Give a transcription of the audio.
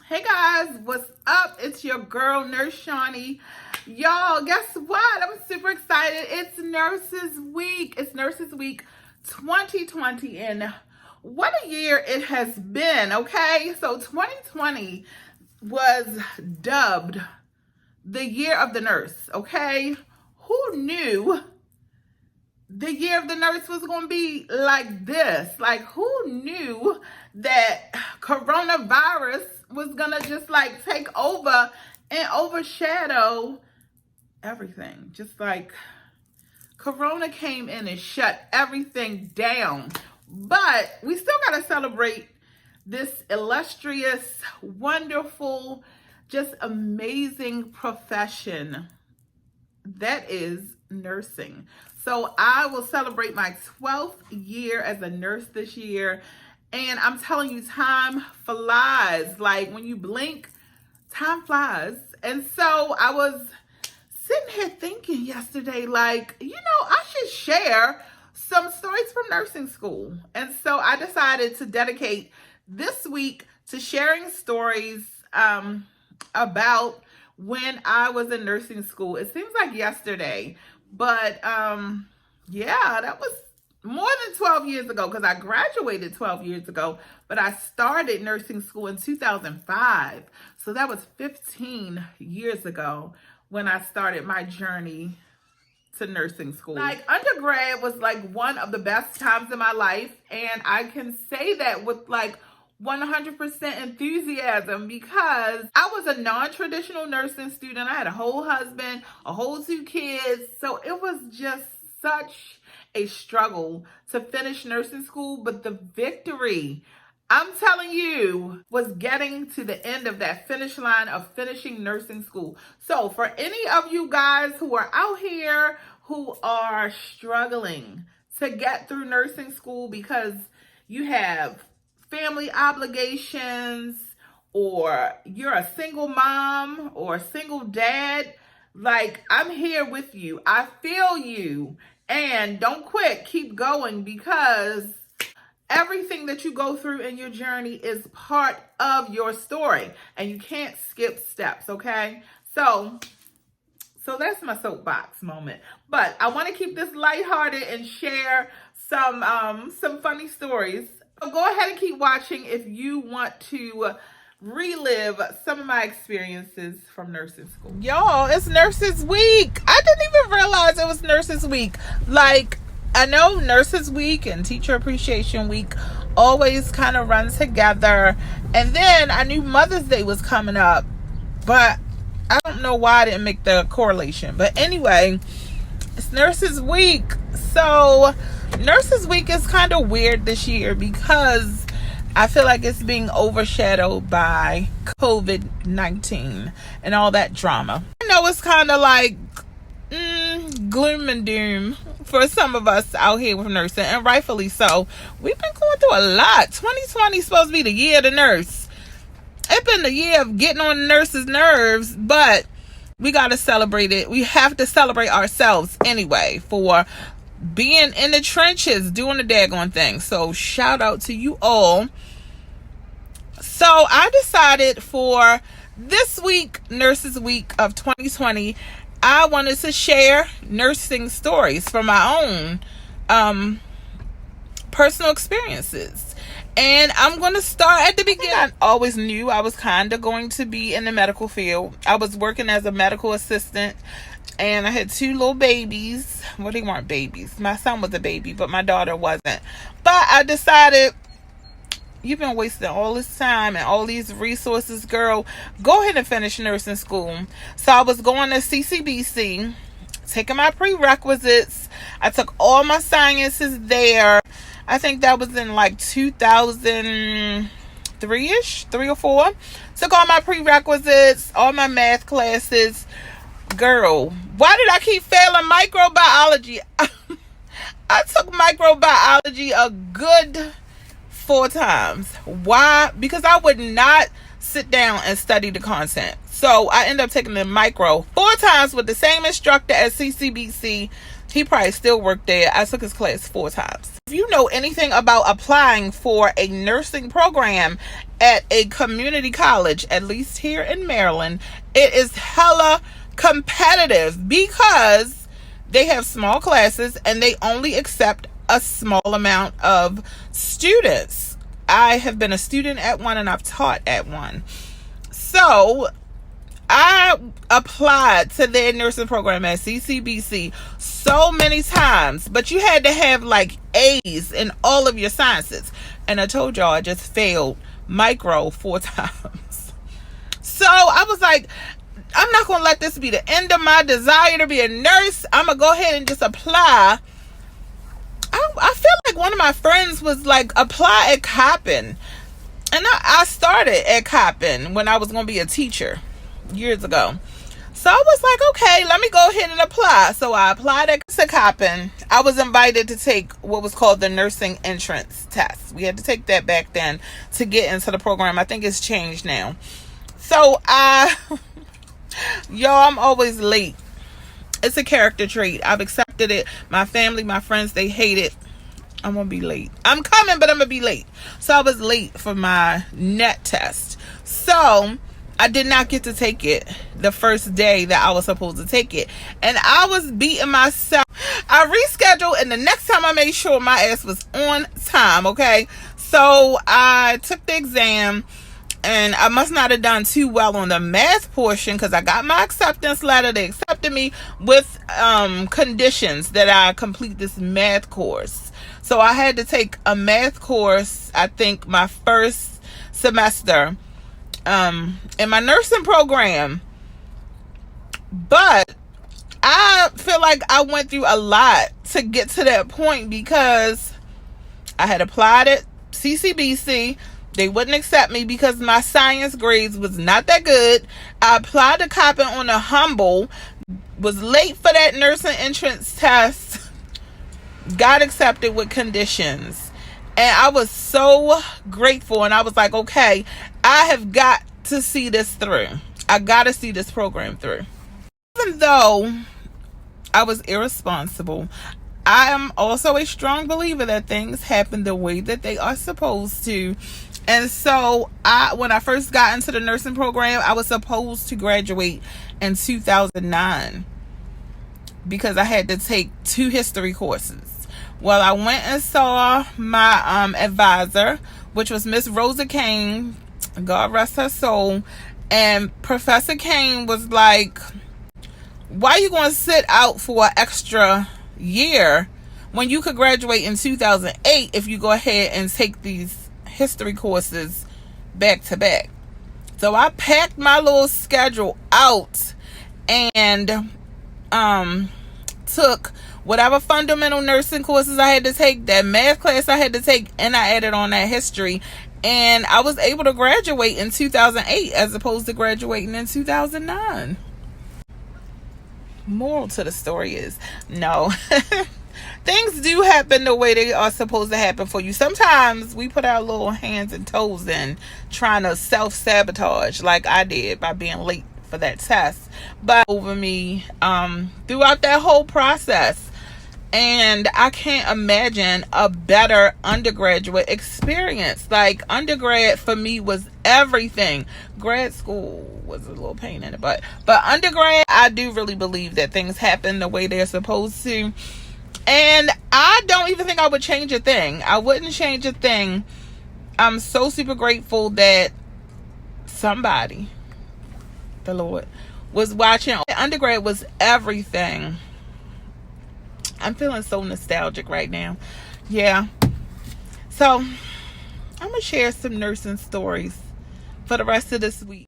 Hey guys, what's up? It's your girl, Nurse Channie. Y'all, guess what? I'm super excited. It's Nurses Week. It's Nurses Week 2020, and what a year it has been, okay? So 2020 was dubbed the year of the nurse, okay? Who knew the year of the nurse was going to be like this? Like, who knew that coronavirus was going to just like take over and overshadow everything? Just like corona came in and shut everything down. But we still got to celebrate this illustrious, wonderful, just amazing profession that is nursing. So I will celebrate my 12th year as a nurse this year. And I'm telling you, time flies. Like when you blink, time flies. And so I was sitting here thinking yesterday, like, I should share some stories from nursing school. And so I decided to dedicate this week to sharing stories about when I was in nursing school. It seems like yesterday, but yeah, that was more than 12 years ago because I graduated 12 years ago, but I started nursing school in 2005. So that was 15 years ago when I started my journey to nursing school. Like undergrad was like one of the best times in my life, and I can say that with like 100% enthusiasm because I was a non-traditional nursing student. I had a whole husband, a whole 2 kids. So it was just such a struggle to finish nursing school. But the victory, I'm telling you, was getting to the end of that finish line of finishing nursing school. So for any of you guys who are out here who are struggling to get through nursing school because you have family obligations, or you're a single mom or a single dad, like, I'm here with you. I feel you. And don't quit. Keep going, because everything that you go through in your journey is part of your story, and you can't skip steps, okay? So that's my soapbox moment. But I want to keep this lighthearted and share some funny stories. So go ahead and keep watching if you want to relive some of my experiences from nursing school. Y'all, it's Nurses Week. I didn't even realize it was Nurses Week. Like, I know Nurses Week and Teacher Appreciation Week always kind of run together. And then I knew Mother's Day was coming up, but I don't know why I didn't make the correlation. But anyway, it's Nurses Week. So Nurses Week is kind of weird this year because I feel like it's being overshadowed by COVID-19 and all that drama. I know it's kind of like gloom and doom for some of us out here with nursing, and rightfully so. We've been going through a lot. 2020 is supposed to be the year of the nurse. It's been the year of getting on the nurses' nerves, but we got to celebrate it. We have to celebrate ourselves anyway for being in the trenches, doing the daggone thing. So shout out to you all. So I decided for this week, Nurses Week of 2020, I wanted to share nursing stories from my own personal experiences. And I'm going to start at the beginning. I always knew I was kind of going to be in the medical field. I was working as a medical assistant, and I had 2 little babies. Well, they weren't babies. My son was a baby, but my daughter wasn't. But I decided, you've been wasting all this time and all these resources, girl. Go ahead and finish nursing school. So I was going to CCBC, taking my prerequisites. I took all my sciences there. I think that was in like 2003-ish, 3 or 4. Took all my prerequisites, all my math classes. Girl, why did I keep failing microbiology? I took microbiology a good 4 times. Why? Because I would not sit down and study the content. So I ended up taking the micro 4 times with the same instructor at CCBC. He probably still worked there. I took his class 4 times. If you know anything about applying for a nursing program at a community college, at least here in Maryland, it is hella competitive because they have small classes and they only accept a small amount of students. I have been a student at one and I've taught at one. So I applied to their nursing program at CCBC so many times, but you had to have like A's in all of your sciences. And I told y'all I just failed micro 4 times. So I was like, I'm not going to let this be the end of my desire to be a nurse. I'm going to go ahead and just apply. I feel like one of my friends was like, apply at Coppin. And I started at Coppin when I was going to be a teacher years ago. So I was like, okay, let me go ahead and apply. So I applied at Coppin. I was invited to take what was called the nursing entrance test. We had to take that back then to get into the program. I think it's changed now. So y'all, I'm always late. It's a character trait. I've accepted it. My family, my friends, they hate it. I'm going to be late. I'm coming, but I'm going to be late. So I was late for my NET test. So I did not get to take it the first day that I was supposed to take it. And I was beating myself. I rescheduled, and the next time I made sure my ass was on time, okay? So I took the exam, and I must not have done too well on the math portion because I got my acceptance letter. They accepted me with conditions that I complete this math course. So I had to take a math course, I think, my first semester in my nursing program. But I feel like I went through a lot to get to that point because I had applied at CCBC. They wouldn't accept me because my science grades was not that good. I applied to Coppin on a humble, was late for that nursing entrance test, got accepted with conditions. And I was so grateful. And I was like, okay, I have got to see this through. I got to see this program through. Even though I was irresponsible, I am also a strong believer that things happen the way that they are supposed to. And so when I first got into the nursing program, I was supposed to graduate in 2009 because I had to take 2 history courses. Well, I went and saw my advisor, which was Miss Rosa Kane, God rest her soul. And Professor Kane was like, why are you going to sit out for an extra year when you could graduate in 2008 if you go ahead and take these history courses back to back? So I packed my little schedule out and took whatever fundamental nursing courses I had to take, that math class I had to take, and I added on that history. And I was able to graduate in 2008 as opposed to graduating in 2009. Moral to the story is, no. Things do happen the way they are supposed to happen for you. Sometimes we put our little hands and toes in trying to self-sabotage like I did by being late for that test. But over me throughout that whole process. And I can't imagine a better undergraduate experience. Like, undergrad for me was everything. Grad school was a little pain in the butt. But undergrad, I do really believe that things happen the way they're supposed to. And I don't even think I would change a thing. I wouldn't change a thing. I'm so super grateful that somebody, the Lord, was watching. Undergrad was everything. I'm feeling so nostalgic right now. Yeah. So I'm going to share some nursing stories for the rest of this week.